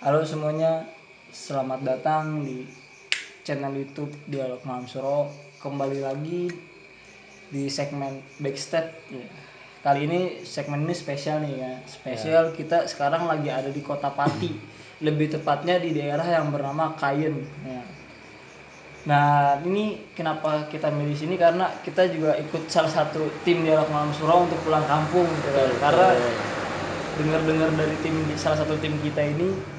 Halo semuanya, selamat datang di channel YouTube Dialog Malam Suro. Kembali lagi di segmen Backstage. Ya. Kali ini segmen ini spesial nih ya. Spesial kita sekarang lagi ada di Kota Pati. Lebih tepatnya di daerah yang bernama Kayen. Ya. Nah ini kenapa kita milih sini karena kita juga ikut salah satu tim Dialog Malam Suro untuk pulang kampung gitu kan. Karena dengar-dengar dari tim salah satu tim kita ini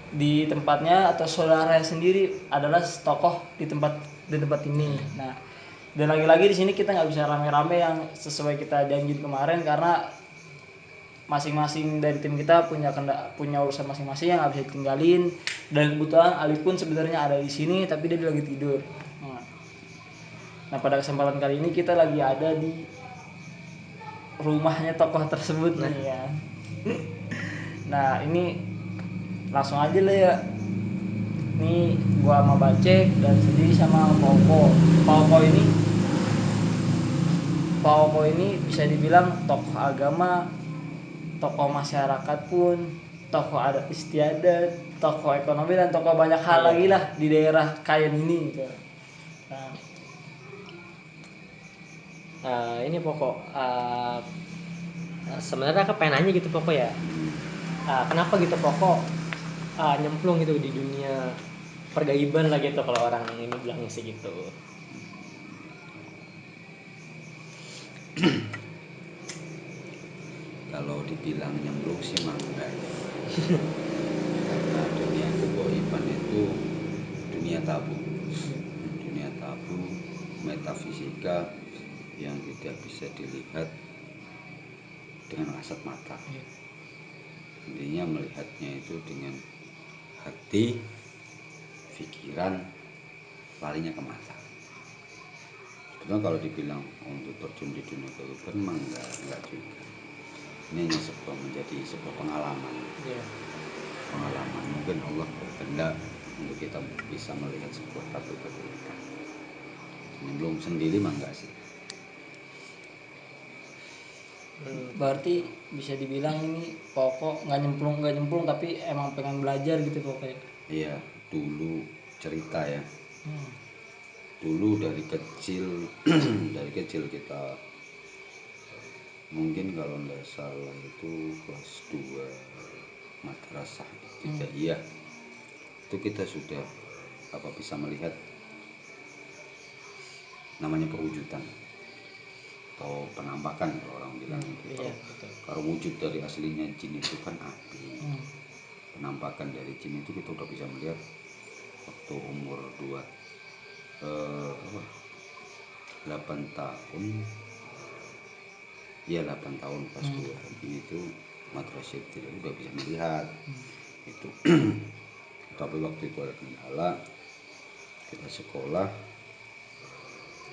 di tempatnya atau saudara sendiri adalah tokoh di tempat ini. Nah, dan lagi-lagi di sini kita nggak bisa rame-rame yang sesuai kita janji kemarin karena masing-masing dari tim kita punya urusan masing-masing yang nggak bisa ditinggalin. Dan kebetulan Alif pun sebenarnya ada di sini tapi dia lagi tidur. Nah, pada kesempatan kali ini kita lagi ada di rumahnya tokoh tersebut nih ya. Nah, ini langsung aja lah ya. Ini gua sama Bacek dan sendiri sama Pauko. Pauko ini bisa dibilang tokoh agama, tokoh masyarakat pun, tokoh adat istiadat, tokoh ekonomi dan tokoh banyak hal lagi lah di daerah Kayen ini gitu. Ini pokok sebenarnya aku pengen nanya gitu pokok ya, kenapa gitu pokok nyemplung gitu di dunia pergaiban lah gitu kalau orang ini bilangnya sih gitu. Kalau dibilang nyemplung sih mah enggak ya. Karena dunia kegaiban itu dunia tabu. Dunia tabu, metafisika yang tidak bisa dilihat dengan kasat mata. Intinya melihatnya itu dengan hati, pikiran, larinya ke mata. Sebetulnya kalau dibilang untuk terjun di dunia kegaiban memang enggak juga. Ini hanya menjadi sebuah pengalaman. Pengalaman mungkin Allah berkehendak untuk kita bisa melihat sebuah tabu kegaiban. Nyemplung sendiri mah enggak sih. Berarti bisa dibilang ini pokok nggak nyemplung tapi emang pengen belajar gitu pokoknya. Iya, dulu cerita ya. Dulu dari kecil dari kecil kita mungkin kalau enggak salah itu kelas 2 madrasah ibtidaiyah. Itu kita sudah bisa melihat namanya perwujudan atau penampakan kalau orang bilang itu. Kalau wujud dari aslinya jin itu kan api. Penampakan dari jin itu kita udah bisa melihat waktu umur 8 tahun. Ya 8 tahun pas 2 itu madrasah tidak udah bisa melihat itu. Tapi waktu itu ada kendala, kita sekolah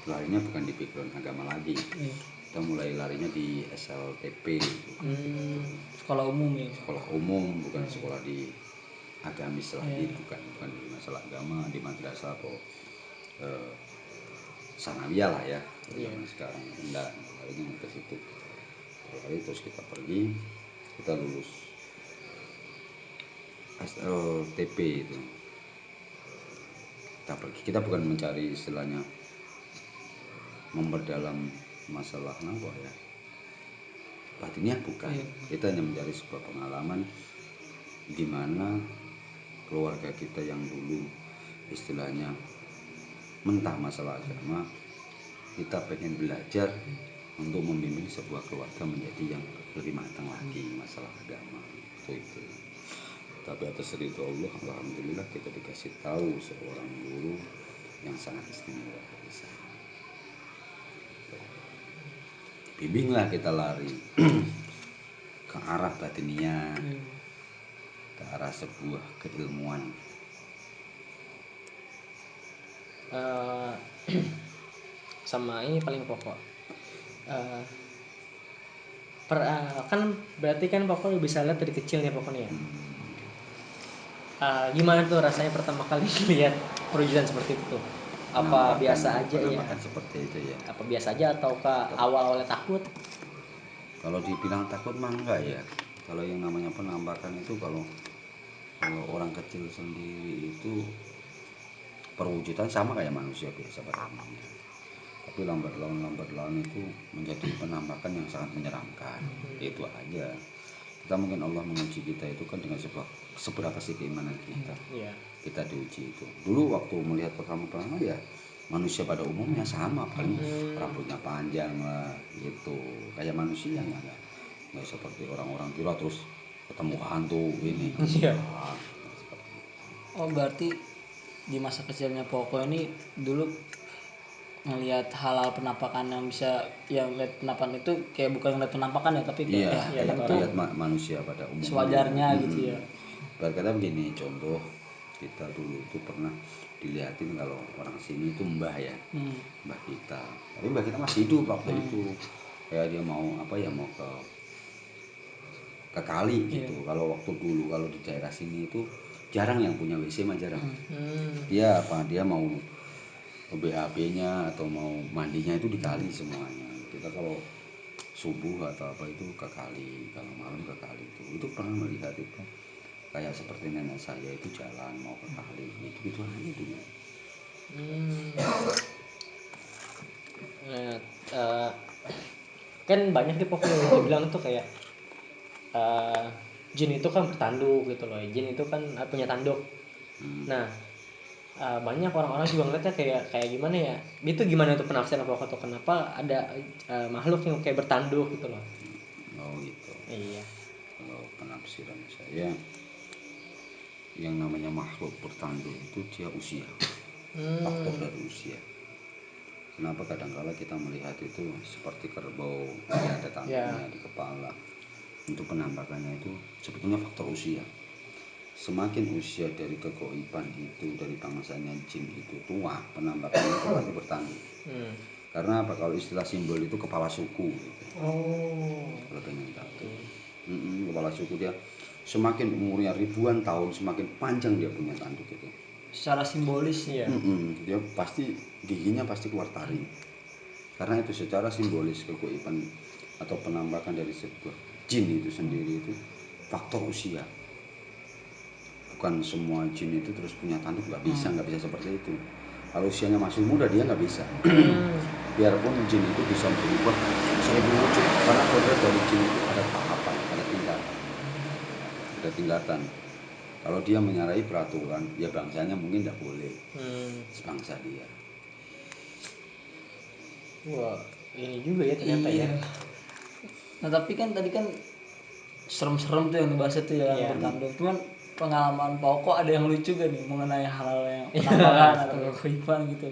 larinya bukan di background agama lagi. Kita mulai larinya di SLTP Sekolah umum ya. Sekolah umum, bukan sekolah di agamis lagi. bukan di masalah agama di madrasah atau sanawiyah lah ya zaman sekarang. Enggak, larinya ke situ. Lari terus kita pergi, kita lulus SLTP itu. Kita bukan mencari istilahnya memperdalam masalah apa ya, batinnya bukan. Kita hanya mencari sebuah pengalaman di mana keluarga kita yang dulu istilahnya mentah masalah agama, kita pengen belajar untuk membimbing sebuah keluarga menjadi yang lebih matang lagi masalah agama itu. Tapi atas ridho Allah, alhamdulillah kita dikasih tahu seorang guru yang sangat istimewa dari sana. Bimbinglah kita lari ke arah batiniah, ke arah sebuah keilmuan. Sama ini paling pokok, kan berarti kan pokok bisa lihat dari kecil ya pokoknya. Gimana tuh rasanya pertama kali lihat perwujudan seperti itu tuh? Apa biasa aja ya? Seperti itu ya. Apa biasa aja ataukah awal-awalnya takut? Kalau dibilang takut mah enggak ya. Kalau yang namanya penampakan itu kalau Kalau orang kecil sendiri itu perwujudan sama kayak manusia biasa pada umumnya, tapi lambat laun itu menjadi penampakan yang sangat menyeramkan. Itu aja, kita mungkin Allah menguji kita itu kan dengan seberapa sih keimanan kita. Iya. Kita diuji itu dulu waktu melihat pertama-tama ya manusia pada umumnya sama, paling rambutnya panjang lah gitu, kayak manusia nggak seperti orang-orang kira terus ketemu hantu ini. Iya. Nggak seperti itu. Oh berarti di masa kecilnya Poko ini dulu ngelihat hal-hal penampakan yang bisa, yang lihat penampakan itu kayak bukan ngeliat penampakan ya, tapi kayak Iya, ya kan kayak itu lihat manusia pada umumnya. sewajarnya gitu ya. Berkata begini, contoh kita dulu itu pernah dilihatin kalau orang sini itu mbah ya, mbah kita. Tapi mbah kita masih hidup waktu itu. Kayak dia mau apa ya, mau ke kali gitu. Kalau waktu dulu kalau di daerah sini itu jarang yang punya WC mah jarang. Dia apa? Dia mau BAB-nya atau mau mandinya itu di kali semuanya. Kita kalau subuh atau apa itu ke kali, kalau malam ke kali itu pernah melihat itu kayak seperti nenek saya itu jalan mau ke kali gitu aja dulu. Nah, kan banyak di pokoknya yang dibilang tuh kayak jin itu kan bertanduk gitu loh. Jin itu kan punya tanduk. Nah, banyak orang-orang juga ngeliatnya kayak gimana ya? Itu gimana tuh penafsiran pokok tuh, kenapa ada makhluk yang kayak bertanduk gitu loh? Oh gitu. Iya. Kalau penafsiran saya, yang namanya makhluk bertanduk itu dia usia, faktor dari usia. Kenapa kadangkala kita melihat itu seperti kerbau, dia ada tanduknya di kepala. Untuk penampakannya itu sebetulnya faktor usia. Semakin usia dari kegoiban itu, dari bangsanya jin itu tua, penampakannya itu pasti bertanduk. Karena apa? Kalau istilah simbol itu kepala suku gitu. Oh. Kalau pengen tahu, kepala suku dia semakin umurnya ribuan tahun semakin panjang dia punya tanduk itu. Secara simbolis Iya. Dia pasti giginya pasti keluar taring. Karena itu secara simbolis kegoiban atau penampakan dari sebuah jin itu sendiri itu faktor usia. Bukan semua jin itu terus punya tanduk, nggak bisa seperti itu. Kalau usianya masih muda dia nggak bisa. Biarpun jin itu bisa berubah 1000 wujud, karena kodrat dari jin itu ada tahapan, ada tingkatan. Kalau dia menyalahi peraturan, ya bangsanya mungkin tidak boleh sebangsa dia. Wah, ini juga ya ternyata ya. Nah tapi kan tadi kan serem-serem tuh yang dibahas itu ya, yang bertanduk. Cuman pengalaman Poko ada yang lucu gak nih mengenai hal-hal yang penampakan atau kehidupan gitu?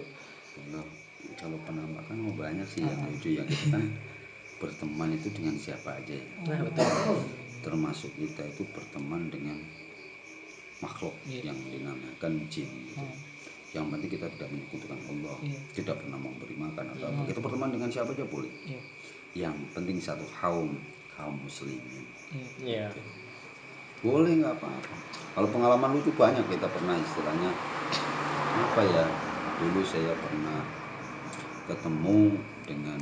Kalau penampakan mau banyak sih yang lucu ya. Kita kan berteman itu dengan siapa aja ya. Nah, betul. Termasuk kita itu berteman dengan makhluk yang dinamakan jin gitu. Yang penting kita tidak menyekutukan Allah, tidak pernah memberi makan atau apa. Kita berteman dengan siapa aja boleh. Yang penting satu kaum muslimin. Iya. Gitu. Boleh, nggak apa-apa. Kalau pengalaman lucu banyak, kita pernah istilahnya apa ya, dulu saya pernah ketemu dengan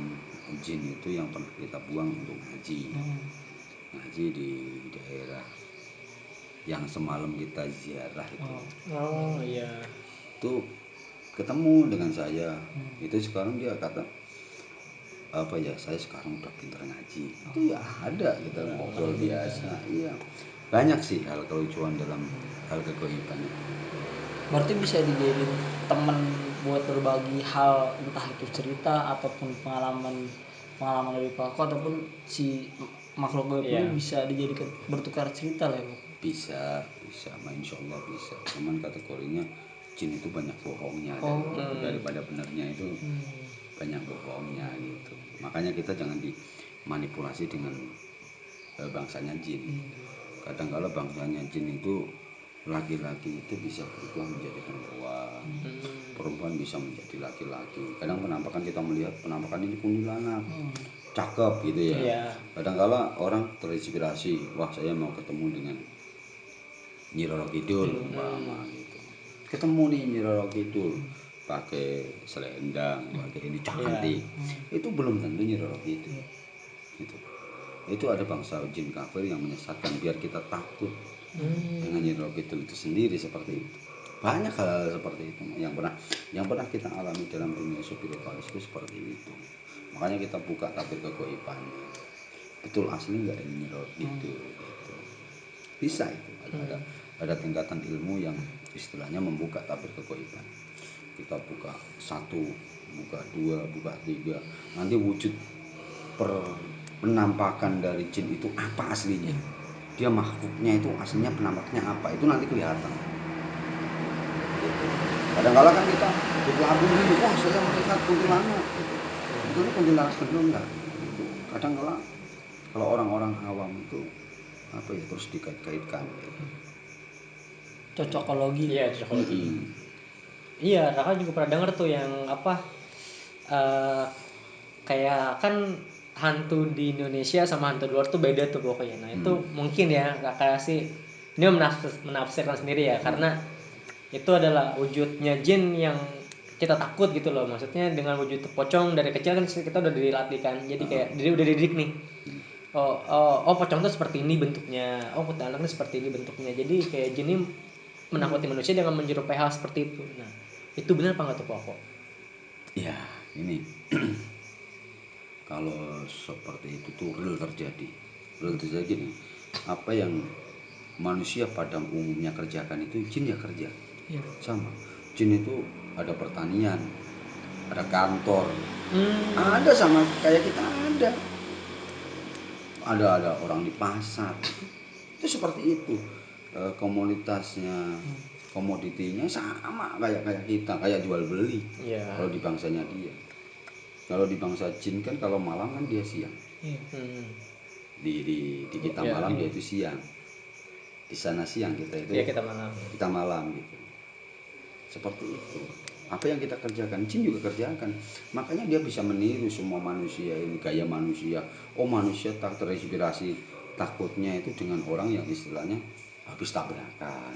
jin itu yang pernah kita buang untuk ngaji di daerah yang semalam kita ziarah itu. Oh iya. Itu ketemu dengan saya. Itu sekarang dia kata apa ya, saya sekarang udah pinter ngaji. Itu ya ada, kita ngobrol biasa. Iya, banyak sih hal kelucuan dalam hal kegoiban itu. Berarti bisa dijadiin temen buat berbagi hal, entah itu cerita ataupun pengalaman dari Poko ataupun si makhluk gaib ini bisa dijadikan bertukar cerita lah ya. Bisa, insya Allah bisa. Cuman kategorinya jin itu banyak bohongnya, daripada benernya itu banyak bohongnya gitu. Makanya kita jangan dimanipulasi dengan bangsanya jin. Kadang-kala bangsanya jin itu laki-laki itu bisa berubah menjadi perempuan, perempuan bisa menjadi laki-laki. Kadang penampakan kita melihat penampakan ini kuntilanak, cakep gitu ya. Kadang-kala orang terinspirasi, wah saya mau ketemu dengan Nyi Roro Kidul umpama gitu. Ketemu nih Nyi Roro Kidul pakai selendang, pakai ini cantik. Itu belum tentu Nyi Roro Kidul. Gitu. Itu ada bangsa jin kafir yang menyesatkan biar kita takut dengan Nyi Roro Kidul itu sendiri seperti itu. Banyak hal seperti itu yang pernah kita alami dalam dunia spiritualis itu seperti itu. Makanya kita buka tabir kegoibannya. Betul asli nggak ini Nyi Roro Kidul gitu. Bisa itu. Ada tingkatan ilmu yang istilahnya membuka tabir kegoiban. Kita buka 1, buka 2, buka 3. Nanti wujud penampakan dari jin itu apa aslinya. Dia makhluknya itu aslinya penampaknya apa, itu nanti kelihatan. Gitu. Kadang-kala kan kita di pelabuhan ini, wah saya melihat kuntilanak gitu. Itu kuntilanak bener enggak gitu. Kadang-kala kalau orang-orang awam itu apa ya, terus dikait-kaitkan gitu. Cocokologi. Iya, iya, Raka juga pernah denger tuh yang apa, kayak kan hantu di Indonesia sama hantu di luar tuh beda tuh pokoknya. Nah itu mungkin ya Raka sih ini menafsirkan sendiri ya, karena itu adalah wujudnya jin yang kita takut gitu loh. Maksudnya dengan wujud pocong dari kecil kan kita udah dilatih kan, jadi kayak udah dididik nih. Oh, pocong tuh seperti ini bentuknya, kuntilanaknya seperti ini bentuknya. Jadi kayak jin ini menakuti manusia dengan menyerupai hal seperti itu. Nah itu benar apa nggak tuh Koko? Ya ini kalau seperti itu tuh real terjadi gini, apa yang manusia pada umumnya kerjakan itu jin ya kerja. Sama jin itu ada pertanian, ada kantor, ada sama kayak kita, ada orang di pasar, itu seperti itu. Komunitasnya, komoditinya sama kayak kita, kayak jual beli. Kalau di bangsanya dia, kalau di bangsa jin kan kalau malam kan dia siang, di kita malam dia itu siang, di sana siang, kita itu kita malam gitu. Seperti itu. Apa yang kita kerjakan jin juga kerjakan. Makanya dia bisa meniru semua manusia ini, gaya manusia. Oh manusia tak terinspirasi takutnya itu dengan orang yang istilahnya habis tabrakan,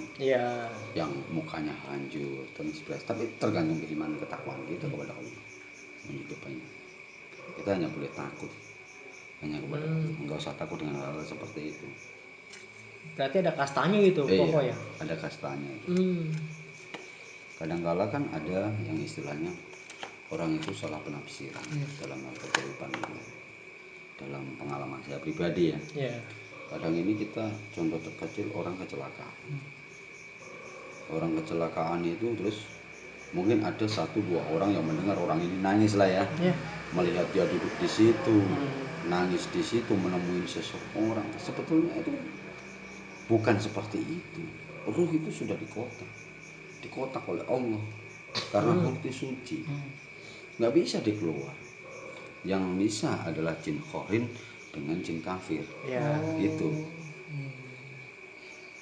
yang mukanya hancur, terinspirasi. Tapi tergantung keimanan ketakwaan kita kepada Allah. Menyukai. Kita hanya boleh takut hanya kepada Allah. Enggak usah takut dengan hal seperti itu. Berarti ada kastanya gitu Koko ya? Ada kastanya itu. Kadang-kala kan ada yang istilahnya orang itu salah penafsiran dalam hal kehidupan itu. Dalam pengalaman saya pribadi ya. Kadang ini kita contoh terkecil orang kecelakaan. Orang kecelakaan itu terus mungkin ada 1-2 orang yang mendengar orang ini nangis lah ya. Melihat dia duduk di situ, nangis di situ, menemui seseorang. Sebetulnya itu bukan seperti itu. Ruh itu sudah dikotak oleh Allah karena bukti suci, nggak bisa dikeluar. Yang bisa adalah jin khorin dengan jin kafir, gitu.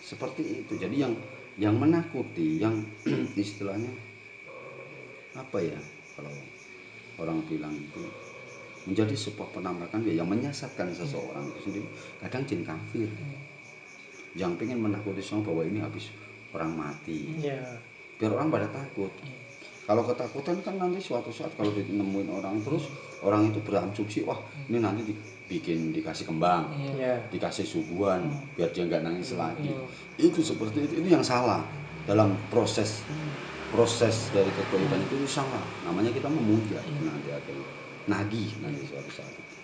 Seperti itu. Jadi yang menakuti, yang istilahnya apa ya, kalau orang bilang itu menjadi sebuah penampakan ya, yang menyesatkan seseorang itu sendiri kadang jin kafir, yang pengen menakuti semua bahwa ini habis orang mati, biar orang pada takut. Kalau ketakutan kan nanti suatu saat kalau ditemuin orang terus orang itu berasumsi, wah ini nanti dikasih kembang, dikasih suguhan biar dia nggak nangis lagi. Itu seperti itu yang salah dalam proses dari kegoiban itu salah. Namanya kita memuja nanti akhirnya nagih nanti suatu saat itu.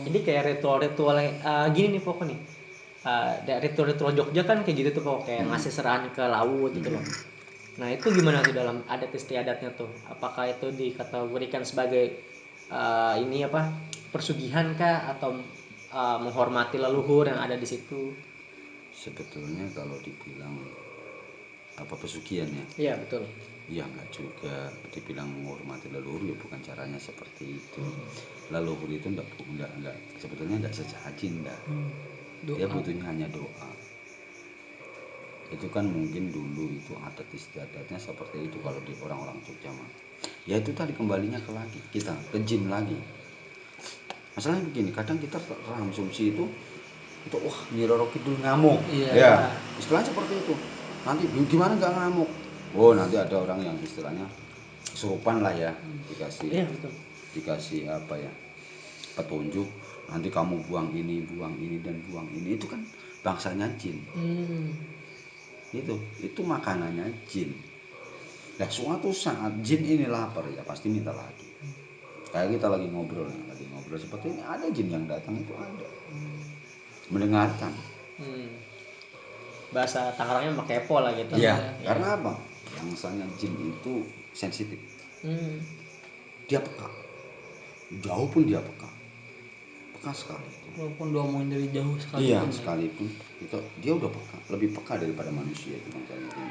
Jadi kayak ritual-ritual gini nih pokoknya nih. Ritual-ritual Jogja kan kayak gitu tuh kok, kayak ngasih serahan ke laut gitu loh. Nah itu gimana tuh dalam adat istiadatnya tuh? Apakah itu dikategorikan sebagai ini apa, persugihan kah, atau menghormati leluhur yang ada di situ? Sebetulnya kalau dibilang apa pesugihan ya? Iya betul. Ya enggak juga. Dibilang menghormati leluhur ya bukan caranya seperti itu. Leluhur itu enggak sebetulnya enggak sejahat cinta. Dia butuhnya hanya doa. Itu kan mungkin dulu itu adat istiadatnya seperti itu kalau di orang-orang Jogja mah. Ya itu tadi kembalinya ke lagi kita ke jin lagi. Masalahnya begini, kadang kita terasumsi itu wah Nyi Roro Kidul ngamuk. Ya, istilahnya seperti itu. Nanti gimana nggak ngamuk? Oh nanti ada orang yang istilahnya kesurupan lah ya, dikasih apa ya, petunjuk. nanti kamu buang ini dan buang ini, itu kan bangsanya jin. Itu makanannya jin. Nah, suatu saat jin ini lapar, ya pasti minta lagi. Kayak kita lagi ngobrol seperti ini, ada jin yang datang, itu ada mendengarkan. Bahasa Tangerangnya mah kepo lah gitu. Iya, karena apa? Bangsanya jin itu sensitif. Dia peka. Jauh pun dia peka. Peka sekali. Walaupun diomongin dari jauh sekalipun. Iya, sekalipun itu dia udah peka, lebih peka daripada manusia itu bangsanya jin.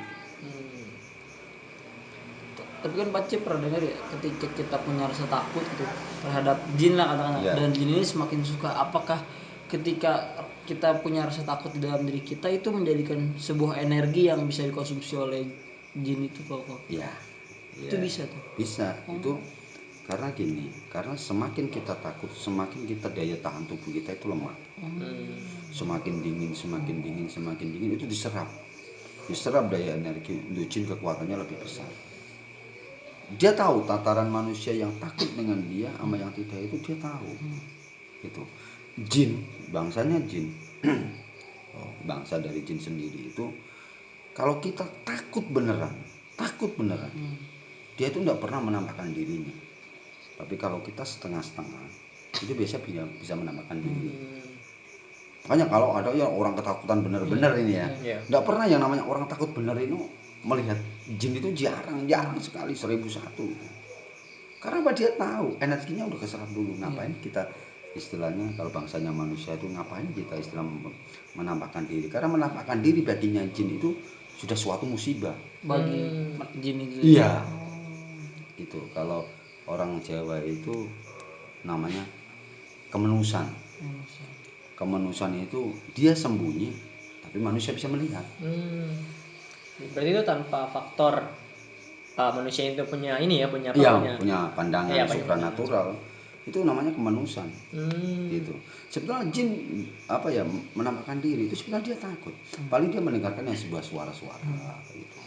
Tapi kan Pak Cip pernah dengar ya, ketika kita punya rasa takut gitu terhadap jin lah katakanlah, Iya. dan jin ini semakin suka, apakah ketika kita punya rasa takut di dalam diri kita itu menjadikan sebuah energi yang bisa dikonsumsi oleh jin itu Pak? Iya. Itu bisa tuh. Bisa. Itu karena gini, karena semakin kita takut, semakin kita daya tahan tubuh kita itu lemah. Semakin dingin itu diserap daya energi untuk jin, kekuatannya lebih besar. Dia tahu tataran manusia yang takut dengan dia sama yang tidak, itu dia tahu. Gitu. Jin, bangsanya jin. Bangsa dari jin sendiri itu, kalau kita takut beneran, dia itu tidak pernah menampakkan dirinya. Tapi kalau kita setengah-setengah, itu biasa bisa menampakkan diri. Makanya kalau ada yang orang ketakutan bener-bener ini ya, nggak pernah yang namanya orang takut bener itu melihat jin, itu jarang sekali, 1001. Karena apa? Dia tahu energinya udah keserap dulu. Ngapain kita istilahnya, kalau bangsanya manusia itu ngapain kita istilah menampakkan diri? Karena menampakkan diri baginya jin itu sudah suatu musibah bagi jin itu. Iya. Gitu. Kalau orang Jawa itu namanya kemenusan. Kemenusan itu dia sembunyi tapi manusia bisa melihat. Berarti itu tanpa faktor manusia itu punya ini ya, punya apa? Iya, punya pandangan supranatural. Itu namanya kemanusan. Gitu. Sebetulnya jin apa ya, menampakkan diri itu sebenarnya dia takut. Paling dia mendengarkan yang sebuah suara-suara gitu.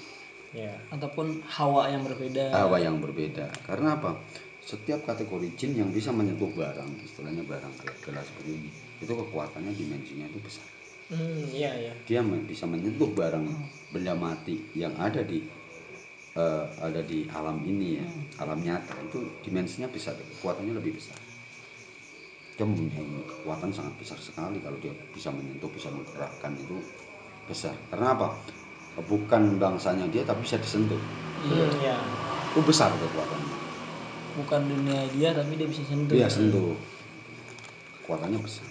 Ataupun hawa yang berbeda. Hawa yang berbeda. Karena apa? Setiap kategori jin yang bisa menyentuh barang, istilahnya barang kayak gelas seperti ini, itu kekuatannya, dimensinya itu besar. Dia bisa menyentuh barang benda mati yang ada di alam ini ya, alam nyata, itu dimensinya besar, kekuatannya lebih besar. Dia mempunyai kekuatan sangat besar sekali kalau dia bisa menyentuh, bisa menggerakkan, itu besar. Karena apa? Bukan bangsanya dia tapi bisa disentuh. Itu besar kekuatannya. Bukan dunia dia tapi dia bisa sentuh. Dia sentuh. Kekuatannya besar.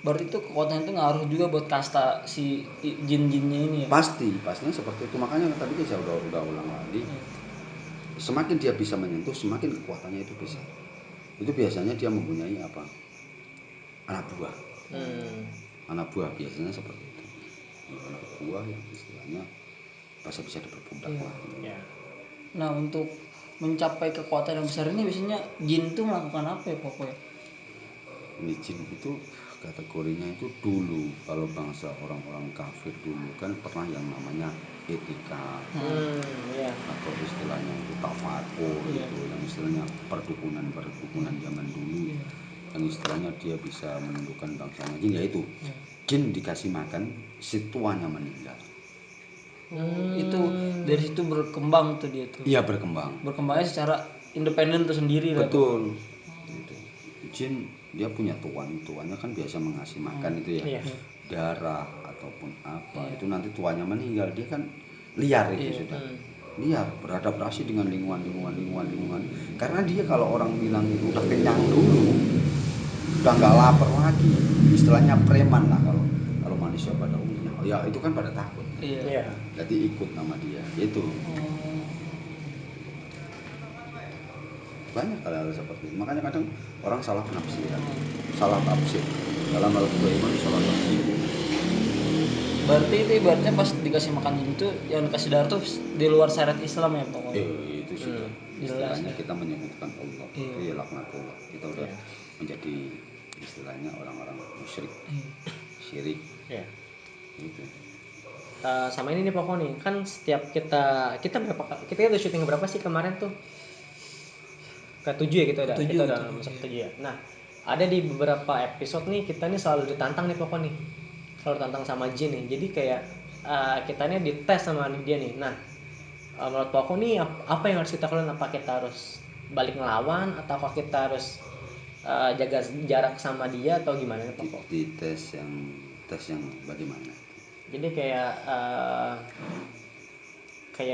Berarti itu kekuatan itu ngaruh juga buat kasta si jin-jinnya ini ya? Pastinya seperti itu. Makanya tadi saya udah ulang lagi. Semakin dia bisa menyentuh, semakin kekuatannya itu besar. Itu biasanya dia mempunyai apa? Anak buah. Anak buah biasanya seperti itu. Anak buah yang istilahnya bisa diperbudak lah. Nah, untuk mencapai kekuatan yang besar ini biasanya jin itu melakukan apa ya pokoknya? Ini jin itu kategorinya itu dulu, kalau bangsa orang-orang kafir dulu kan pernah yang namanya etika, atau istilahnya itu tafakur, itu yang istilahnya perdukunan zaman dulu, yang istilahnya dia bisa menentukan bangsanya jin, yaitu jin dikasih makan si tuanya meninggal. Itu dari situ berkembang tuh dia tuh. Iya, berkembang. Berkembangnya secara independen tuh sendiri. Betul. Gitu. Jin dia punya tuannya kan biasa mengasih makan itu ya, darah ataupun apa, itu nanti tuannya meninggal, dia kan liar itu sudah liar, beradaptasi dengan lingkungan. Karena dia kalau orang bilang itu udah kenyang dulu, udah nggak lapar lagi, istilahnya preman lah kalau manusia pada umumnya. Ya itu kan pada takut. Jadi ikut nama dia itu. Banyak hal-hal seperti itu. Makanya kadang orang salah penafsiran, salah tafsir. Dalam hal kebaikan salah tafsir. Berarti itu ibaratnya pas dikasih makan itu yang dikasih darah tuh di luar syariat Islam ya pokoknya. Itu sudah istilahnya kita menyebutkan Allah, itu ya laknatullah. Kita udah menjadi istilahnya orang-orang musyrik, syirik. Gitu. Sama ini nih pokoknya nih, kan setiap kita berapa, kita udah syuting berapa sih kemarin tuh? Ketujuh ya, kita Ketujuh udah gitu. masuk ketujuh ya. Nah, ada di beberapa episode nih kita nih selalu ditantang nih pokoknya nih, selalu tantang sama Jin nih. Jadi kayak kita nih dites sama dia nih. Nah, menurut Poko nih apa yang harus kita lakukan? Apa kita harus balik ngelawan atau kita harus jaga jarak sama dia atau gimana nih Poko? Di tes yang bagaimana? Jadi kayak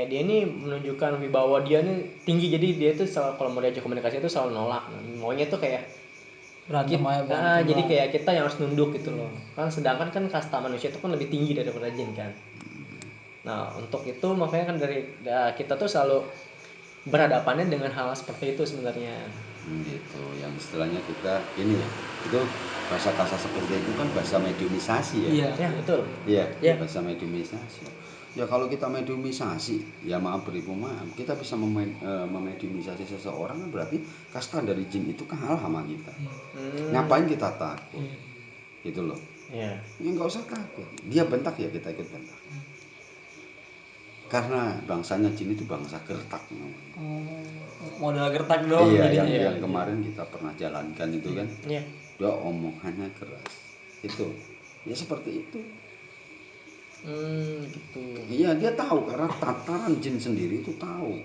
dia nih menunjukkan wibawa dia nih tinggi, jadi dia tuh selalu kalau mau diajak komunikasi itu selalu nolak. Nah, maunya tuh kayak Berantem aja berantem jadi lah. kayak kita yang harus nunduk gitu loh, kan sedangkan kan kasta manusia itu kan lebih tinggi daripada jin kan. Nah untuk itu makanya kan kita tuh selalu berhadapannya dengan hal seperti itu sebenarnya. Gitu, yang istilahnya kita ini ya, itu bahasa kasar seperti itu kan bahasa mediumisasi ya. Iya. Ya betul. Iya, Ya. bahasa mediumisasi. Ya kalau kita mediumisasi, ya maaf beribu maaf, kita bisa memediumisasi seseorang kan berarti kasta dari jin itu kalah sama kita. Ngapain kita takut? Gitu loh. Ya. Ya nggak usah takut. Dia bentak ya kita ikut bentak. Karena bangsanya jin itu bangsa gertak namanya. Modal gertak doang Iya, jadi. yang kemarin kita pernah jalankan itu kan, Ya. dia omongannya keras. Itu, ya seperti itu. Gitu. Iya, dia tahu karena tataran jin sendiri itu tahu.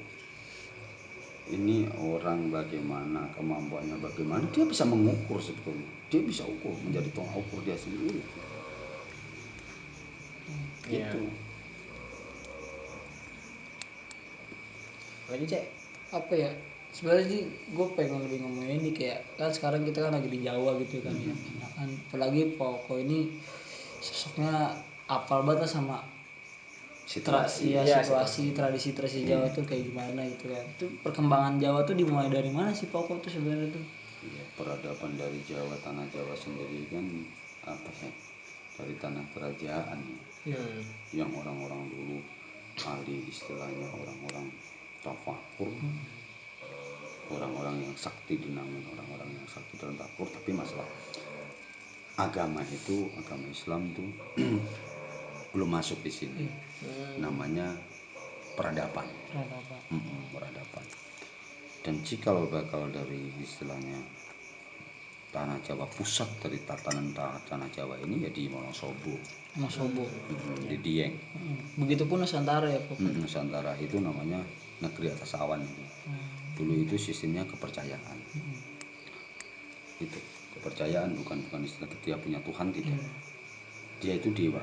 Ini orang bagaimana, kemampuannya bagaimana, dia bisa mengukur sebetulnya. Dia bisa ukur, menjadi tolak ukur dia sendiri. Ya. Gitu. Lagi cek. Apa ya, sebenarnya sih gue pengen lebih ngomongin ini kayak kan sekarang kita kan lagi di Jawa gitu kan ya. Nah, kan apalagi Poko ini sosoknya apal banget sama Situasi. situasi tradisi Jawa tuh kayak gimana gitu kan. Itu perkembangan Jawa tuh dimulai dari mana sih Poko tuh sebenarnya tuh? Ya, peradaban dari Jawa, tanah Jawa sendiri kan apa ya? Dari tanah kerajaan ya. Yang orang-orang dulu ahli istilahnya orang-orang tafakur, orang-orang yang sakti, dinamain orang-orang yang sakti dalam tafakur, tapi masalah agama Islam itu belum masuk di sini. Namanya peradaban. Peradaban. Dan jikalau bakal dari istilahnya tanah Jawa, pusat dari tatanan tanah Jawa ini ya di Wonosobo. Di Dieng. Begitupun Nusantara ya Poko. Nusantara itu namanya negeri atas awan itu. Dulu itu sistemnya kepercayaan. Itu kepercayaan bukan istilah dia punya Tuhan, tidak. Dia itu dewa.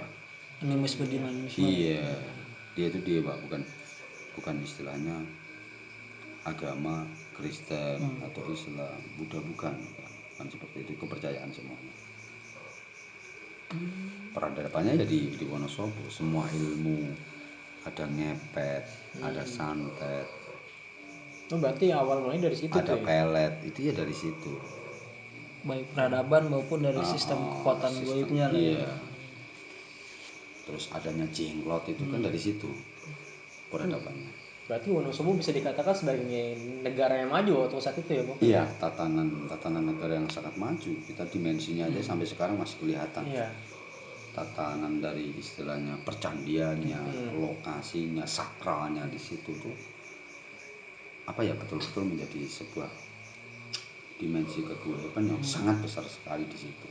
Animisme dinamisme. Iya, dia itu dewa, bukan istilahnya agama Kristen atau Islam, Buddha, bukan seperti itu, kepercayaan semuanya. Peradabannya ya di Wonosobo, semua ilmu, ada ngepet, ada santet, Oh berarti awal mulanya dari situ ada tuh ya? pelet, itu ya dari situ. Baik peradaban maupun dari sistem kekuatan goibnya lah ya. Iya. Terus adanya jenglot itu kan dari situ peradabannya. Berarti Wonosobo bisa dikatakan sebagai negara yang maju waktu saat itu ya Poko? Iya, tatanan negara yang sangat maju. Kita dimensinya aja sampai sekarang masih kelihatan. Iya. Tatanan dari istilahnya percandiannya, lokasinya, sakralnya di situ tuh apa ya, betul-betul menjadi sebuah dimensi keguriban yang sangat besar sekali di situ.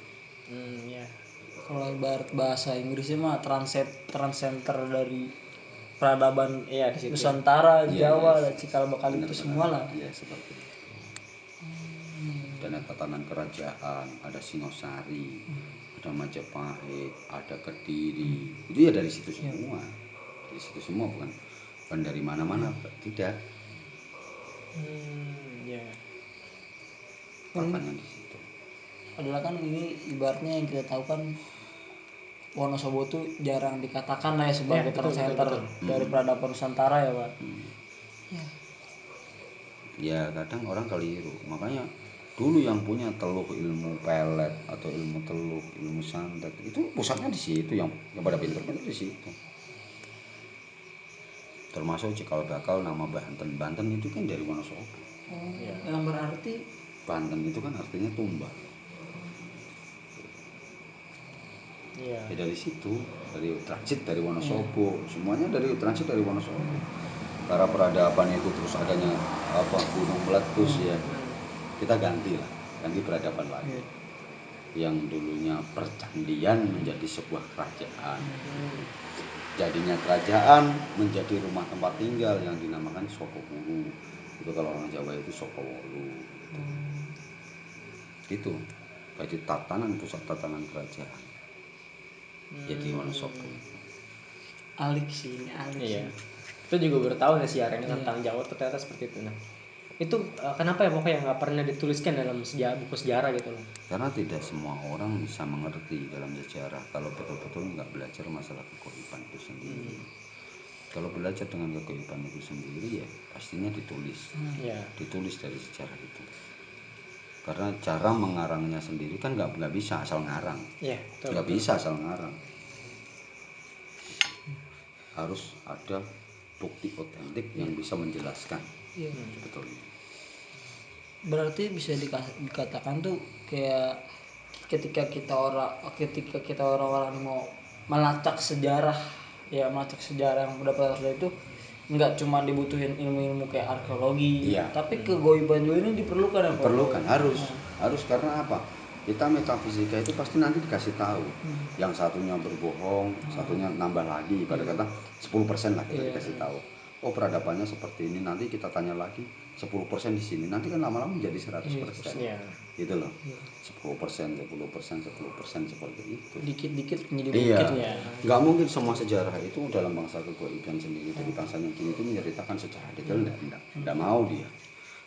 Ya. Kalau ibarat bahasa Inggrisnya mah transcenter dari peradaban Iya di situ. Nusantara, Iya, Jawa, iya, dan cikal bakal itu benar-benar. semua lah. Iya, seperti itu. Dan ada tatanan kerajaan, ada Singosari, ada Majapahit, ada Kediri. Itu ya dari situ semua. Dari situ semua, bukan dari mana-mana, tidak. Ya. Tatannya di situ. Adalah kan ini ibaratnya yang kita tahu kan Wonosobo tuh jarang dikatakan lah ya sebagai Ya, betul, transcenter betul. dari peradaban Nusantara ya Pak. Ya kadang orang keliru, makanya dulu yang punya teluh ilmu pelet atau ilmu teluh, ilmu santet itu pusatnya di situ, yang pada pinter-pinter di situ. Termasuk cikal bakal nama Banten itu kan dari Wonosobo. Yang berarti Banten itu kan artinya tumbal. Iya. Ya dari situ, dari transit dari Wonosobo, semuanya dari transit dari Wonosobo. Karena peradaban itu terus adanya gunung meletus ya, kita ganti peradaban lagi. Yang dulunya percandian menjadi sebuah kerajaan. Jadinya kerajaan menjadi rumah tempat tinggal yang dinamakan Sokowuru. Itu kalau orang Jawa itu Sokowolu. Gitu. Jadi pusat tatanan kerajaan. Jadi Wonosobo. Alik sih, ini alik Iya. sih. Itu juga baru tahu nih siaran tentang Jawa tuh ternyata seperti itu. Nah, itu kenapa ya pokoknya nggak pernah dituliskan dalam buku sejarah gitu loh? Karena tidak semua orang bisa mengerti dalam sejarah kalau betul-betul nggak belajar masalah kegoiban itu sendiri. Kalau belajar dengan kegoiban itu sendiri ya pastinya ditulis. Iya. Ditulis dari sejarah itu. Karena cara mengarangnya sendiri kan nggak bisa asal ngarang. Iya, betul. Nggak bisa asal ngarang. Harus ada bukti otentik yang bisa menjelaskan. Sebetulnya. Berarti bisa dikatakan tuh kayak ketika kita orang-orang mau melacak sejarah, ya melacak sejarah yang udah pernah itu nggak cuma dibutuhin ilmu-ilmu kayak arkeologi, Iya. tapi kegoiban juga ini diperlukan ya Pak? Diperlukan, harus karena apa? Kita metafisika itu pasti nanti dikasih tahu. Yang satunya berbohong, satunya nambah lagi. Pada kata 10% lah kita dikasih tahu. Oh peradabannya seperti ini, nanti kita tanya lagi 10% di sini. Nanti kan lama-lama menjadi 100%. Iya. Gitu loh. 10%, 10%, 10% seperti itu. Dikit-dikit menjadi Iya, bukit. nggak mungkin semua sejarah itu dalam bangsa kegoiban sendiri dari bangsanya gini itu menceritakan secara detail, enggak mau dia.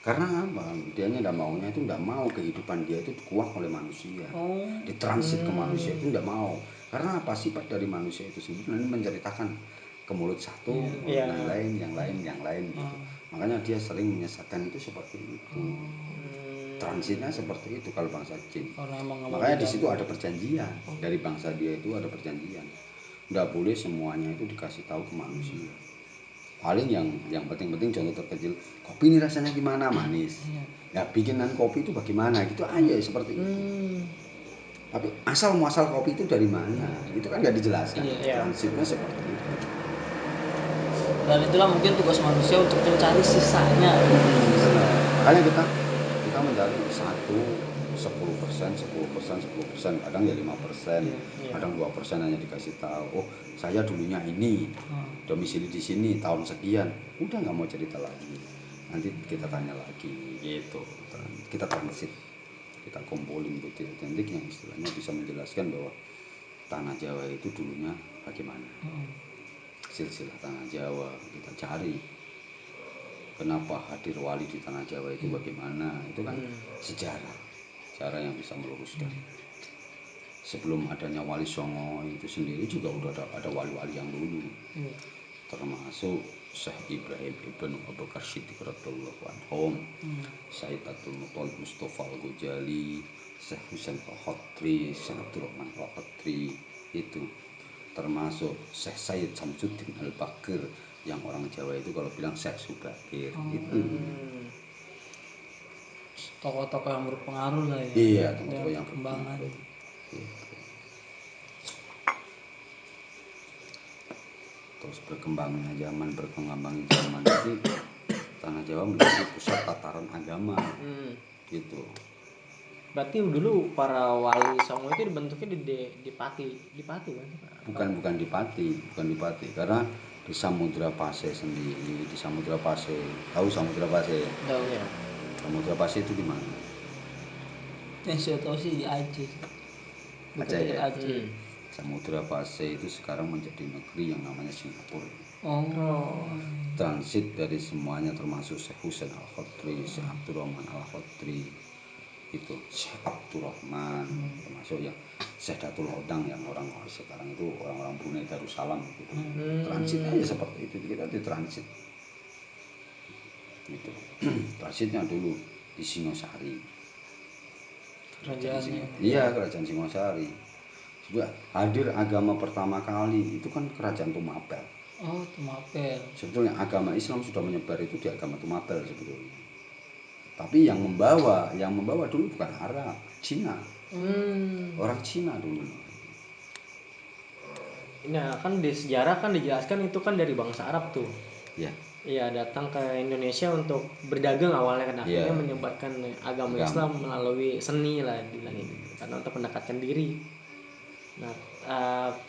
Karena apa? Dianya enggak maunya itu enggak mau kehidupan dia itu dikuak oleh manusia. Ditransit ke manusia itu enggak mau. Karena apa? Sifat dari manusia itu sendiri nanti menceritakan ke mulut satu, mulut yang lain gitu. Makanya dia sering menyesatkan itu seperti itu. Transitnya seperti itu kalau bangsa jin. Makanya di situ ada perjanjian. Dari bangsa dia itu ada perjanjian. Enggak boleh semuanya itu dikasih tahu ke manusia. Paling yang penting-penting contoh terkecil, kopi ini rasanya gimana, manis. Ya bikinan kopi itu bagaimana gitu aja seperti itu. Tapi asal muasal kopi itu dari mana? Itu kan nggak dijelaskan. Transitnya seperti itu. Dan itulah mungkin tugas manusia untuk mencari sisanya. Makanya kita mencari 10%, 10%, kadang ya 5%, kadang 2% hanya dikasih tahu. Oh, saya dulunya ini, domisili di sini tahun sekian. Udah nggak mau cerita lagi. Nanti kita tanya lagi, gitu. Kita transit, kita kumpulin bukti otentik yang istilahnya bisa menjelaskan bahwa tanah Jawa itu dulunya bagaimana. Silsilah tanah Jawa kita cari. Kenapa hadir wali di tanah Jawa itu bagaimana? Itu kan sejarah yang bisa meluruskan. Sebelum adanya Wali Songo itu sendiri juga udah ada wali-wali yang dulu. Termasuk Syekh Ibrahim Ibn Abu Bakar Siddiq radhiyallahu anhum, Sayyid Abdul Muthalib Mustafa Al-Ghazali, Syekh Husain Al-Khatri, Syekh Abdurrahman Al-Khatri itu. Termasuk Syekh Sayyid Samsuddin Al-Bakir yang orang Jawa itu kalau bilang Syekh Subakir itu. Tokoh-tokoh yang berpengaruh lah ya. Iya, tokoh-tokoh yang berpengaruh. Gitu. Terus berkembangnya zaman itu tanah Jawa menjadi pusat tataran agama. Gitu. Berarti dulu para wali Songo itu dibentuknya di Pati kan? Bukan di Pati, karena di Samudra Pasai sendiri, tahu Samudra Pasai? Tahu Iya. Samudra Pasai itu di mana? Yang saya tahu sih di Aceh. Aceh ya. Aceh. Samudra Pasai itu sekarang menjadi negeri yang namanya Singapura. Oh. Transit dari semuanya termasuk Syekh Husain Al-Khatri, Syekh Abdurrahman Al-Khatri, itu Syekh Abdurrahman, termasuk yang Syekh Datul Odang yang orang sekarang itu orang-orang Brunei Darussalam gitu. Transit aja seperti itu, kita di transit. Gitu. Transitnya dulu di Singosari. Kerajaan Singosari. Juga hadir agama pertama kali itu kan kerajaan Tumapel. Oh, Tumapel. Sebetulnya agama Islam sudah menyebar itu di agama Tumapel sebetulnya. Tapi yang membawa dulu bukan Arab, Cina. Orang Cina dulu. Nah, kan di sejarah kan dijelaskan itu kan dari bangsa Arab tuh. Ya. Iya, datang ke Indonesia untuk berdagang awalnya kan, akhirnya Iya. menyebarkan agama Agama. Islam melalui seni lah dibilangnya gitu, karena untuk mendekatkan diri. Nah,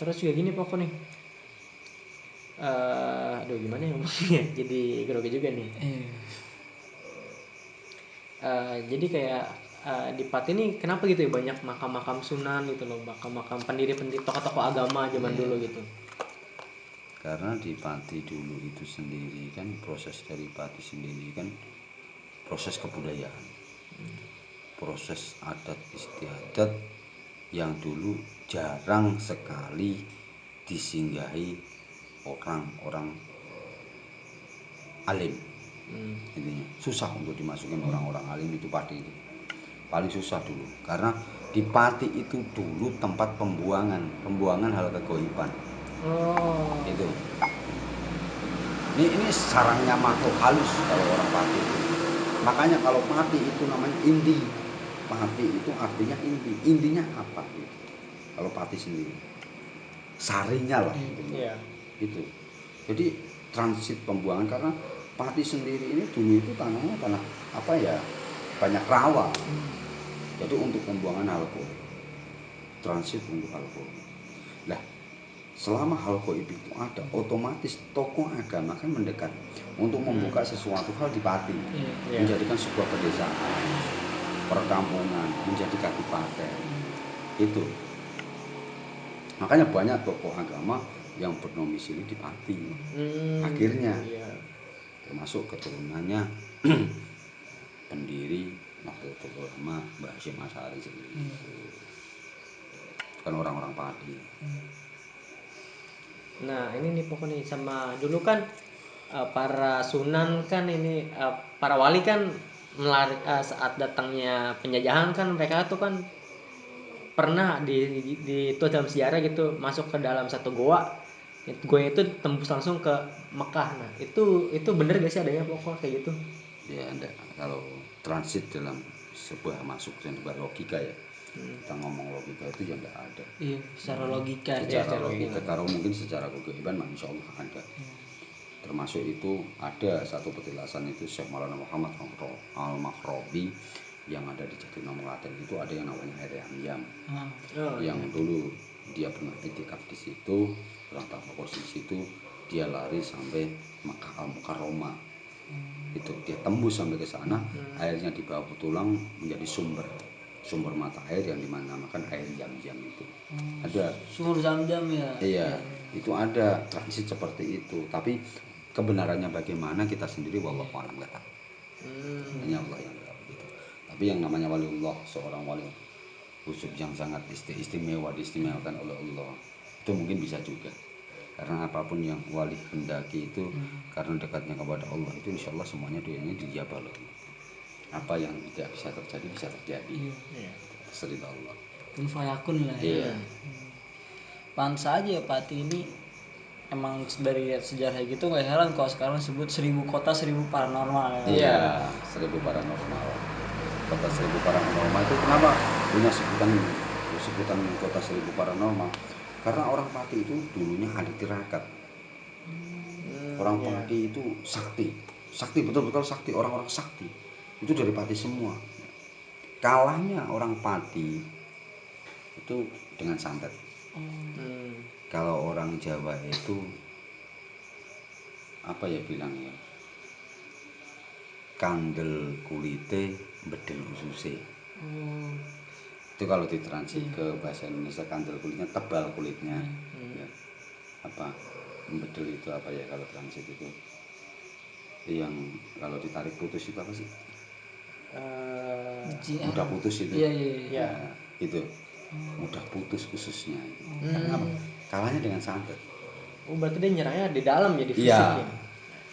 terus juga gini pokok nih. Aduh gimana ya ngomongnya, jadi grogi juga nih. Iya. Jadi kayak di Pati ini kenapa gitu ya banyak makam-makam Sunan gitu loh, makam-makam pendiri-pendiri tokoh-tokoh agama zaman Iya. dulu gitu. Karena di Pati dulu itu sendiri kan, proses dari Pati sendiri kan proses kebudayaan, proses adat istiadat yang dulu jarang sekali disinggahi orang-orang alim. Intinya susah untuk dimasukin orang-orang alim itu. Pati itu paling susah dulu, karena di Pati itu dulu tempat pembuangan hal kegoiban. Oh. Itu ini sarangnya makhluk halus kalau orang Pati itu. Makanya kalau Pati itu namanya indi. Pati itu artinya indi. Indinya apa gitu? Kalau Pati sendiri sarinya lah intinya. Iya. Itu jadi transit pembuangan, karena Pati sendiri ini dulu itu tanahnya tanah apa ya, banyak rawa. Jadi untuk pembuangan hal goib, transit untuk hal goib. Lah, selama hal goib itu ada, otomatis tokoh agama kan mendekat untuk membuka sesuatu hal di Pati, Iya. menjadikan sebuah pedesaan, perkampungan, menjadi kadipaten. Itu makanya banyak tokoh agama yang berdomisili di Pati. Akhirnya Iya. termasuk keturunannya pendiri Nahdlatul Ulama Mbah Hasyim Asy'ari sendiri itu kan orang-orang Pati. Nah ini nih pokoknya sama dulu kan para Sunan kan ini para wali kan saat datangnya penjajahan kan mereka tuh kan pernah di itu dalam sejarah gitu masuk ke dalam satu goa. Goa itu tembus langsung ke Mekah. Nah itu bener gak sih adanya pokok kayak gitu? Ya enggak, kalau transit dalam sebuah masuk dan sebuah logika ya, kita ngomong logika itu ya enggak ada. Iya, secara logika. Iya, Secara secara logika, logika. kalau mungkin secara kegaiban insya Allah ada. Termasuk itu ada satu petilasan itu Syekh Maulana Muhammad Al-Maghrobi yang ada di Jatinangor Klaten, itu ada yang namanya air yam-yam. Oh, Yang iya. dulu dia pernah itikaf di situ, pernah tafakur di situ, dia lari sampai Makkah Al-Mukarramah. Itu dia tembus sampai ke sana, airnya di bawah tulang menjadi sumber mata air yang dinamakan air yam-yam itu. Ada. Sumur Zam-Zam ya. Iya, itu ada transit seperti itu. Tapi kebenarannya bagaimana kita sendiri wallahu a'lam enggak tahu. Hanya Allah yang tahu gitu. Tapi yang namanya waliullah, seorang wali khusus yang sangat istimewa, diistimewakan oleh Allah, itu mungkin bisa juga. Karena apapun yang wali hendaki itu karena dekatnya kepada Allah, itu insya Allah semuanya doanya dijabah oleh Allah. Apa yang tidak bisa terjadi bisa terjadi. Iya. Terserah Allah. Kun fayakun lah ya. Iya. Pantes aja ya Pati ini emang dari sejarah gitu, nggak heran kalau sekarang sebut 1000 kota 1000 paranormal ya. Iya, 1000 paranormal. Kota 1000 paranormal itu kenapa punya sebutan kota 1000 paranormal? Karena orang Pati itu dulunya ahli tirakat. Orang Iya. Pati itu sakti, sakti betul-betul sakti, orang-orang sakti. Itu dari Pati semua. Kalahnya orang Pati itu dengan santet. Kalau orang Jawa itu apa ya bilangnya? Kandel kulite, bedel ususe. Itu kalau ditransit ke bahasa Indonesia, kandel kulitnya tebal kulitnya. Ya. Apa bedel itu apa ya kalau transit itu? Yang kalau ditarik putus itu apa sih? Mudah putus itu. Iya, iya, iya. Nah, itu mudah putus khususnya itu. Karena apa? Kalahnya dengan santet. Oh berarti dia nyerangnya di dalam ya, di fisik Iya, ya?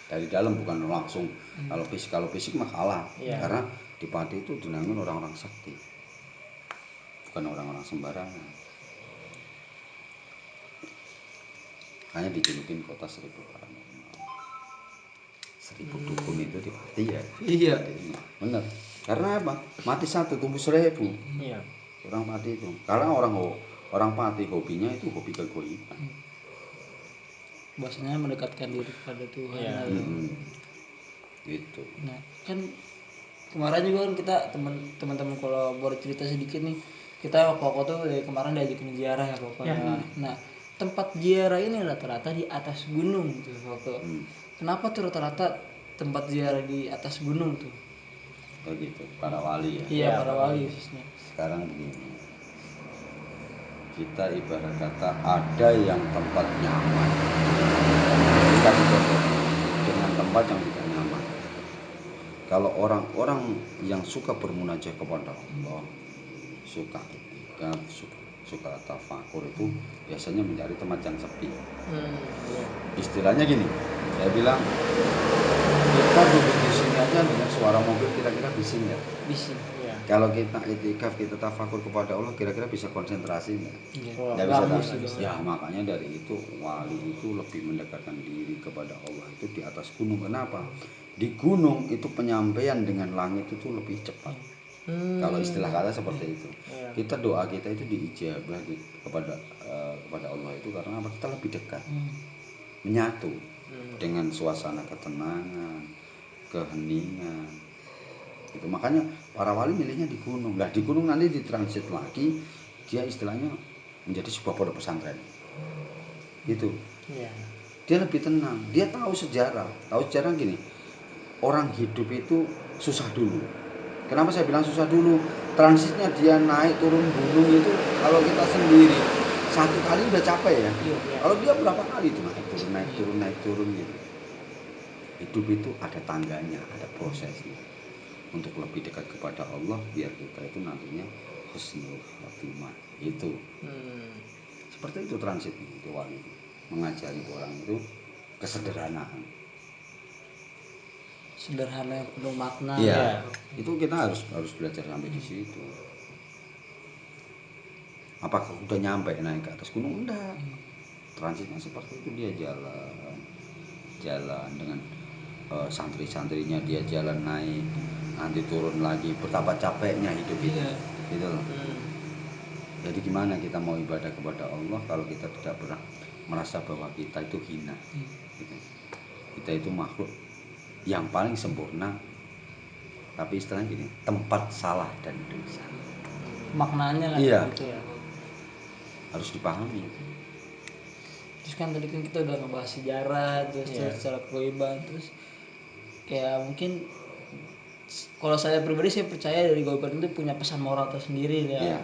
dari dalam bukan langsung. Kalau fisik mah kalah. Iya. Karena di Pati itu dinamakan orang-orang sakti, bukan orang-orang sembarangan. Hanya dijulukin kota 1000 paranormal. 1000 dukun itu di Pati ya. Iya. Bener. Karena apa? Mati satu tumbuh 1000. Iya. Orang Pati itu. Karena orang Pati hobinya itu hobi kegoiban. bahasanya mendekatkan diri kepada Tuhan. Iya. lah ya. Gitu. Nah kan kemarin juga kan kita teman-teman kalau boleh cerita sedikit nih, kita Koko tuh dari kemarin diajakin ziarah ya Koko ya. Nah tempat ziarah ini rata-rata di atas gunung tuh Koko. Kenapa tuh rata-rata tempat ziarah di atas gunung tuh? Begitu para wali ya. Iya para wali khususnya. Sekarang begini, kita ibarat kata ada yang tempat nyaman, kasih contoh dengan tempat yang tidak nyaman. Kalau orang-orang yang suka bermunajat kepada Allah, suka itikaf, suka tafakur itu biasanya mencari tempat yang sepi. Istilahnya gini, saya bilang kita duduk di sini aja dengan suara mobil kira-kira bising nggak? Bising. Kalau kita itikaf, kita tafakur kepada Allah, kira-kira bisa konsentrasi nggak? Nggak bisa. Bagus Tak? juga. Ya makanya dari itu wali itu lebih mendekatkan diri kepada Allah itu di atas gunung. Kenapa? Di gunung itu penyampaian dengan langit itu lebih cepat. Kalau istilah kata seperti itu. Kita doa kita itu diijabah kepada Allah itu karena apa? Kita lebih dekat, menyatu dengan suasana ketenangan, keheningan. Itu makanya para wali milihnya di gunung. Lah di gunung nanti ditransit lagi, dia istilahnya menjadi sebuah pondok pesantren. Gitu. Dia lebih tenang. Dia tahu sejarah. Tahu sejarah gini. Orang hidup itu susah dulu. Kenapa saya bilang susah dulu? Transitnya dia naik turun gunung itu kalau kita sendiri satu kali udah capek ya. Kalau dia berapa kali itu naik turun gitu. Hidup itu ada tangganya, ada prosesnya. Untuk lebih dekat kepada Allah biar kita itu nantinya husnul khotimah itu. Seperti itu transit itu wali mengajari orang itu kesederhanaan. Sederhana yang penuh makna. Iya. Itu kita harus belajar sampai di situ. Apakah udah nyampe naik ke atas gunung? Enggak. Transitnya seperti itu, dia jalan dengan santri-santrinya, dia jalan naik, nanti turun lagi, betapa capeknya hidup itu. Gitu loh. Jadi gimana kita mau ibadah kepada Allah kalau kita tidak pernah merasa bahwa kita itu hina. Gitu. Kita itu makhluk yang paling sempurna, tapi istilahnya gini, tempat salah dan dosa. Maknanya lah Iya. gitu ya. Harus dipahami. Terus kan tadi kan kita udah ngebahas sejarah, terus secara kegoiban, terus kayak mungkin kalau saya pribadi saya percaya dari goiban itu punya pesan moral tersendiri ya. Iya.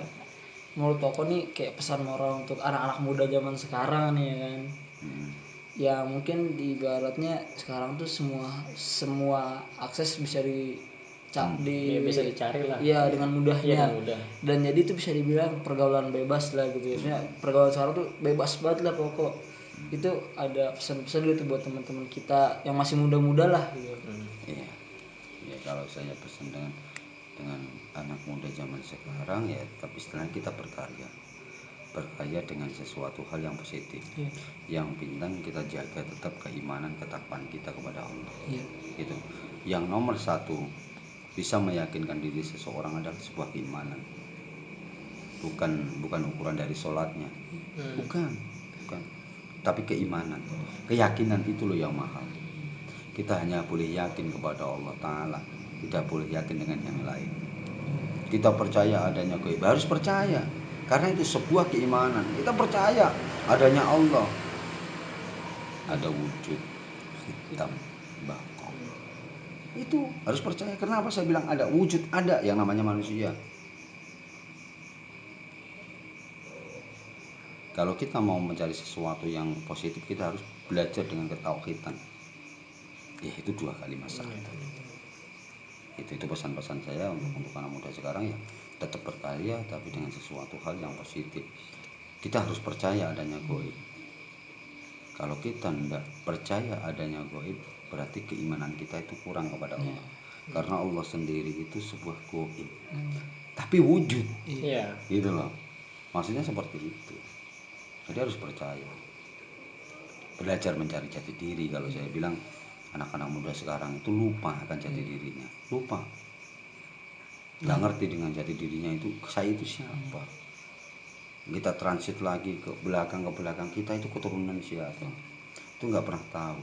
Menurut Toko nih kayak pesan moral untuk anak-anak muda zaman sekarang nih ya kan. Ya mungkin di ibaratnya sekarang tuh semua akses bisa bisa dicari lah. Iya dengan mudahnya. mudah. Dan jadi itu bisa dibilang pergaulan bebas lah gitu. Maksudnya pergaulan sekarang tuh bebas banget lah pokok. Itu ada pesan-pesan gitu buat teman-teman kita yang masih muda-muda lah gitu. Iya. Ya kalau saya pesan dengan anak muda zaman sekarang ya, tapi istilahnya kita berkarya dengan sesuatu hal yang positif. Yang penting kita jaga tetap keimanan, ketakwaan kita kepada Allah. Gitu. Yang nomor satu bisa meyakinkan diri seseorang adalah sebuah keimanan. Bukan ukuran dari sholatnya. Bukan. Tapi keimanan, keyakinan itu loh yang mahal. Kita hanya boleh yakin kepada Allah Ta'ala, tidak boleh yakin dengan yang lain. Kita percaya adanya gaib, harus percaya, karena itu sebuah keimanan. Kita percaya adanya Allah, ada wujud hitam bakok. Itu harus percaya. Kenapa saya bilang ada wujud, ada yang namanya manusia. Kalau kita mau mencari sesuatu yang positif, kita harus belajar dengan ketauhidan. Ya itu 2 kalimat syahadat. Itu pesan-pesan saya untuk anak muda sekarang ya, tetap berkarya tapi dengan sesuatu hal yang positif. Kita harus percaya adanya gaib. Kalau kita tidak percaya adanya gaib, berarti keimanan kita itu kurang kepada Allah. Karena Allah sendiri itu sebuah gaib, tapi wujud. Gitu loh. Maksudnya seperti itu. Jadi harus percaya. Belajar mencari jati diri. Kalau saya bilang anak-anak muda sekarang itu lupa akan jati dirinya. Lupa. Nggak ngerti dengan jati dirinya itu, saya itu siapa. Kita transit lagi ke belakang kita itu keturunan siapa. itu nggak pernah tahu.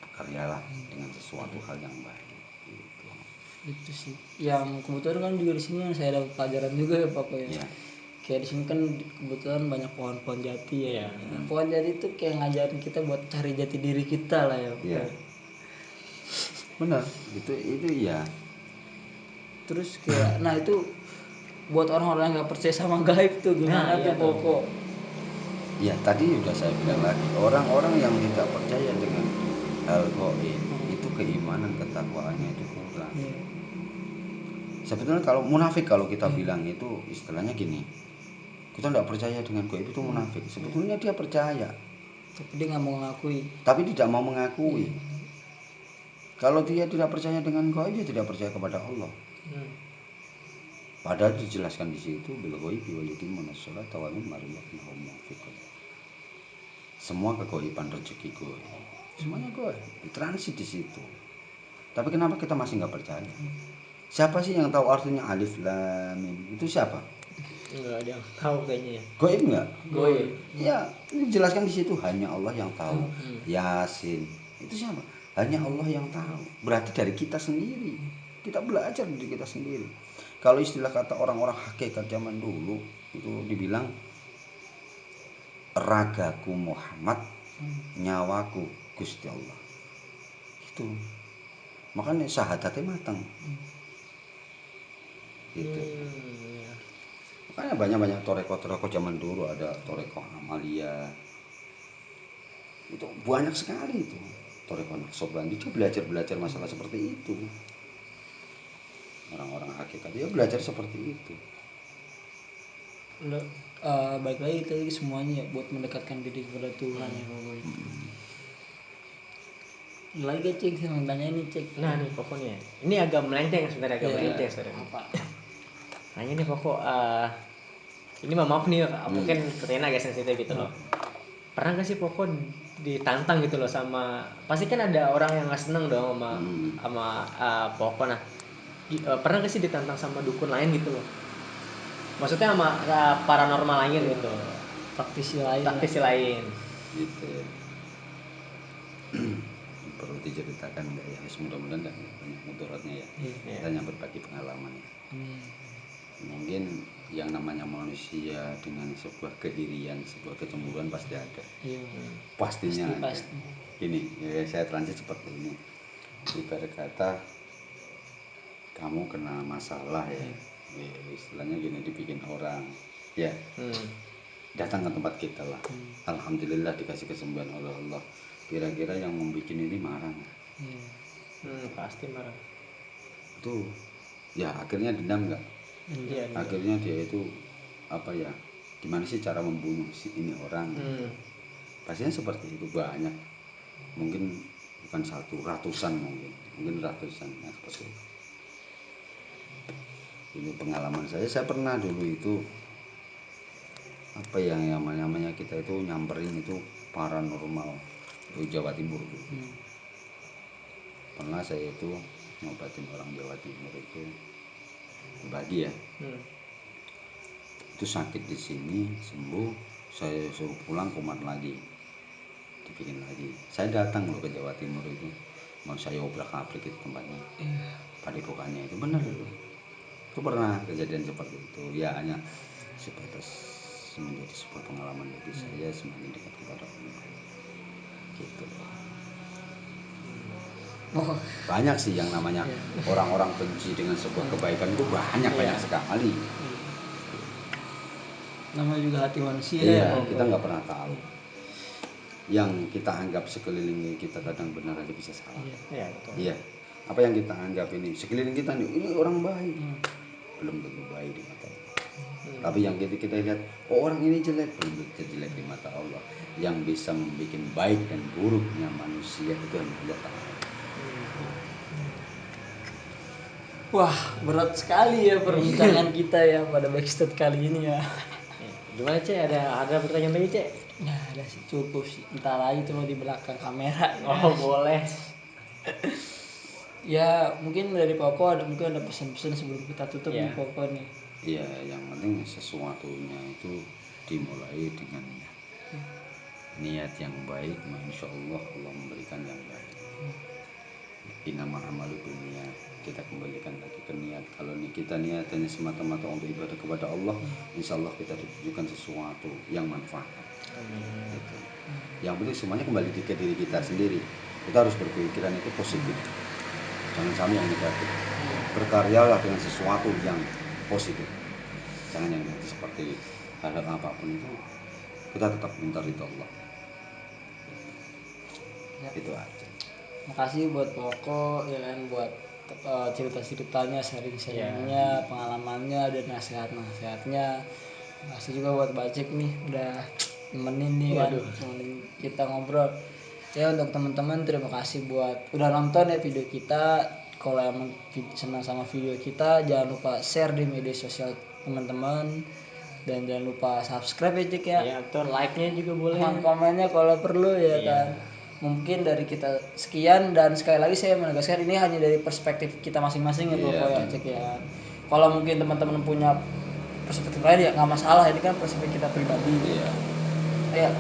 Berkaryalah dengan sesuatu hal yang baik gitu. Itu sih yang kebetulan kan juga di sini yang saya dapat pelajaran juga ya Pak ya. Ya. Kayak di sini kan kebetulan banyak pohon-pohon jati ya. Iya. Pohon jati itu kayak ngajarin kita buat cari jati diri kita lah ya Pak. Iya. Benar, itu iya. Terus kayak nah itu buat orang-orang yang nggak percaya sama gaib tuh gimana Nah, iya tuh tuh. pokok. Ya tadi sudah saya bilang lagi, orang-orang yang tidak percaya dengan hal gaib itu keimanan ketakwaannya itu kurang. Iya. Sebetulnya kalau munafik, kalau kita bilang itu istilahnya gini, kita tidak percaya dengan gaib itu munafik. Sebetulnya dia percaya, Tapi dia nggak mau ngakui. tapi tidak mau mengakui. Kalau dia tidak percaya dengan gaib, dia tidak percaya kepada Allah. Padahal dijelaskan di situ bil ghaibi wa yuqimuna sholata wa mimma razaqnahum yunfiqun. Semua kegaiban rezeki gaib, semuanya gaib, ditransit di situ. Tapi kenapa kita masih nggak percaya? Siapa sih yang tahu artinya alif lam mim? Itu siapa? Nggak ada yang tahu kayaknya ya. Gaib nggak? Goib. Ya, dijelaskan di situ hanya Allah yang tahu. Yasin. Itu siapa? Hanya Allah yang tahu. Berarti dari kita sendiri. Kita belajar dari kita sendiri. Kalau istilah kata orang-orang hakikat zaman dulu itu dibilang ragaku Muhammad, nyawaku Gusti Allah. Itu. Makanya syahadatnya matang. Gitu. Iya. Makanya banyak-banyak toreko-toreko zaman dulu, ada toreko Amalia. Itu banyak sekali itu. Toreko Naksobandi dia belajar masalah seperti itu. Orang-orang hakikat dia belajar seperti itu. Baik lagi tadi semuanya ya buat mendekatkan diri kepada Tuhan ya pokoknya. Lagi cek saya mau tanya ini cek. Nah nih pokoknya ini agak melenceng sebenarnya, agak Iya. melenceng sebenarnya. Apa? Nanya nih pokok, ini maaf nih mungkin pertanyaan agak sensitif gitu loh. Pernah gak sih pokok ditantang gitu loh sama, pasti kan ada orang yang nggak seneng dong sama pokok. Nah pernah gak sih ditantang sama dukun lain gitu loh, maksudnya sama paranormal lain gitu, Praktisi lain. lah. praktisi lain. Gitu ya. Perlu diceritakan enggak ya? Mudah-mudahan enggak banyak mudaratnya ya. Iya. Kita hanya berbagi pengalaman ya. Mungkin yang namanya manusia dengan sebuah keirian, sebuah kecemburuan pasti ada. Iya. Pastinya ada. Pasti. Gini, ya saya transit seperti ini. Ibarat kata kamu kena masalah ya, istilahnya gini, dibikin orang ya, datang ke tempat kita lah. Alhamdulillah dikasih kesembuhan oleh Allah. Kira-kira yang membuat ini marah nggak? Pasti marah. Itu ya akhirnya dendam nggak? Iya. Akhirnya dia itu apa ya, gimana sih cara membunuh si ini orang? Pastinya seperti itu. Banyak, mungkin bukan satu, ratusan, mungkin ratusan ya, seperti itu. Ini pengalaman saya pernah dulu itu apa yang namanya kita itu nyamperin itu paranormal di Jawa Timur dulu. Pernah saya itu ngobatin orang Jawa Timur itu berbagi ya. Itu sakit di sini sembuh, saya suruh pulang kumat lagi, dibikin lagi. Saya datang loh ke Jawa Timur itu, mau saya obrak-abrik itu tempatnya, padepokannya itu benar itu. Itu pernah kejadian seperti itu ya, hanya sebatas menjadi sebuah pengalaman bagi saya semakin dekat kepada Allah gitu loh. Banyak sih yang namanya orang-orang benci dengan sebuah kebaikan itu banyak sekali. Namanya juga hati manusia. Iya, kita nggak pernah tahu. Yang kita anggap sekeliling kita kadang benar aja bisa salah. Iya betul. Iya. Apa yang kita anggap ini sekeliling kita ini orang baik, belum tentu baik di mata Allah. Tapi yang kita lihat, oh orang ini jelek, belum tentu jelek di mata Allah. Yang bisa membuat baik dan buruknya manusia itu hanya Allah Ta'ala. Wah, berat sekali ya perbincangan kita ya pada backstage kali ini ya. Gimana Cek, ada pertanyaan lagi Cek? Nah, ada sih cukup sih. Entar lagi cuma di belakang kamera. Oh boleh. Ya mungkin dari Poko mungkin ada pesan-pesan sebelum kita tutup Iya. nih Poko nih. Iya, yang penting sesuatunya itu dimulai dengan niat yang baik, insya Allah Allah memberikan yang baik. Innamal amalu binniyat, kita kembalikan lagi ke niat. Kalau kita niatannya semata-mata untuk ibadah kepada Allah, insya Allah kita ditujukan sesuatu yang manfaat. Gitu. Yang penting semuanya kembali ke diri kita sendiri. Kita harus berpikiran itu positif, jangan sampai yang negatif. Berkaryalah dengan sesuatu yang positif, jangan yang negatif. Seperti hal-hal apapun itu kita tetap minta ridho Allah. Ya. Itu aja. Makasih buat Poko ya kan, buat cerita-ceritanya, sharing-sharingnya, pengalamannya dan nasihat-nasihatnya. Makasih juga buat Bacik nih udah nemenin nih kan, nemenin kita ngobrol. Ya untuk teman-teman terima kasih buat udah nonton ya video kita. Kalau emang senang sama video kita jangan lupa share di media sosial teman-teman dan jangan lupa subscribe ya Cik ya. Ya, atau like-nya juga boleh. Komennya kalau perlu ya Iya. kan. Mungkin dari kita sekian, dan sekali lagi saya menegaskan ini hanya dari perspektif kita masing-masing ya Iya, Bro ya benar. Cek ya. Kalau mungkin teman-teman punya perspektif lain ya nggak masalah, ini kan perspektif kita pribadi. Iya.